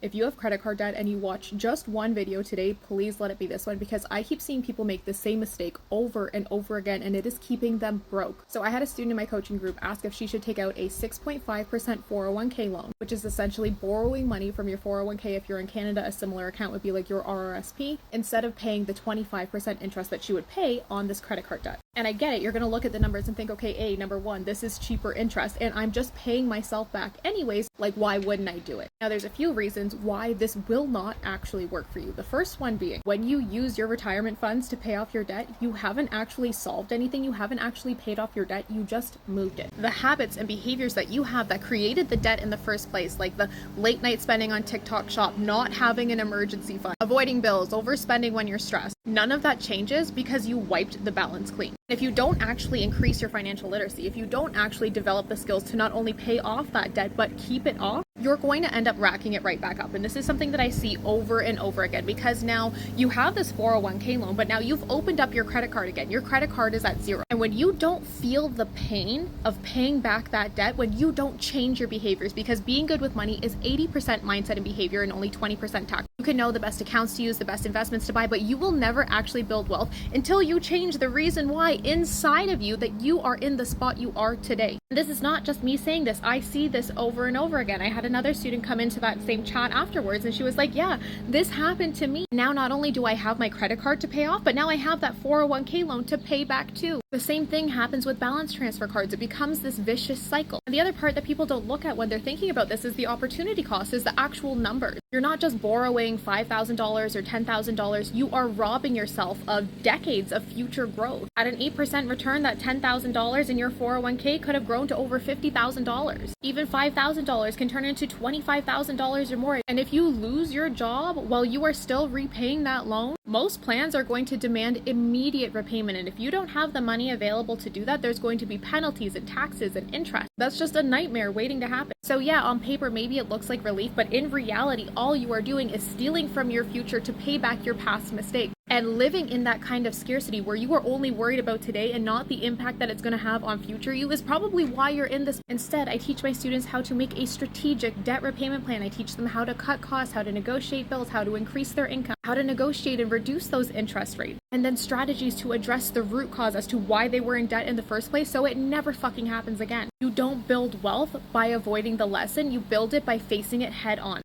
If you have credit card debt and you watch just one video today, please let it be this one, because I keep seeing people make the same mistake over and over again, and it is keeping them broke. So I had a student in my coaching group ask if she should take out a 6.5% 401k loan, which is essentially borrowing money from your 401k. If you're in Canada, a similar account would be like your RRSP, instead of paying the 25% interest that she would pay on this credit card debt. And I get it, you're going to look at the numbers and think, okay, number one, this is cheaper interest and I'm just paying myself back anyways, like why wouldn't I do it? Now there's a few reasons why this will not actually work for you. The first one being, when you use your retirement funds to pay off your debt, you haven't actually solved anything, you haven't actually paid off your debt, you just moved it. The habits and behaviors that you have that created the debt in the first place, like the late night spending on TikTok shop, not having an emergency fund, avoiding bills, overspending when you're stressed, none of that changes because you wiped the balance clean. If you don't actually increase your financial literacy, if you don't actually develop the skills to not only pay off that debt, but keep it off, you're going to end up racking it right back up. And this is something that I see over and over again, because now you have this 401k loan, but now you've opened up your credit card again. Your credit card is at zero. And when you don't feel the pain of paying back that debt, when you don't change your behaviors, because being good with money is 80% mindset and behavior and only 20% tact. You can know the best accounts to use, the best investments to buy, but you will never actually build wealth until you change the reason why inside of you that you are in the spot you are today. And this is not just me saying this. I see this over and over again. I had another student come into that same chat afterwards and she was like, yeah, this happened to me. Now not only do I have my credit card to pay off, but now I have that 401k loan to pay back too. The same thing happens with balance transfer cards. It becomes this vicious cycle. And the other part that people don't look at when they're thinking about this is the opportunity cost, is the actual numbers. You're not just borrowing $5,000 or $10,000. You are robbing yourself of decades of future growth. At an 8% return, that $10,000 in your 401k could have grown to over $50,000. Even $5,000 can turn into $25,000 or more. And if you lose your job while you are still repaying that loan, most plans are going to demand immediate repayment. And if you don't have the money available to do that, there's going to be penalties and taxes and interest. That's just a nightmare waiting to happen. So yeah, on paper, maybe it looks like relief, but in reality, all you are doing is stealing from your future to pay back your past mistakes. And living in that kind of scarcity where you are only worried about today and not the impact that it's going to have on future you is probably why you're in this. Instead, I teach my students how to make a strategic debt repayment plan. I teach them how to cut costs, how to negotiate bills, how to increase their income, how to negotiate and reduce those interest rates, and then strategies to address the root cause as to why they were in debt in the first place so it never fucking happens again. You don't build wealth by avoiding the lesson, you build it by facing it head on.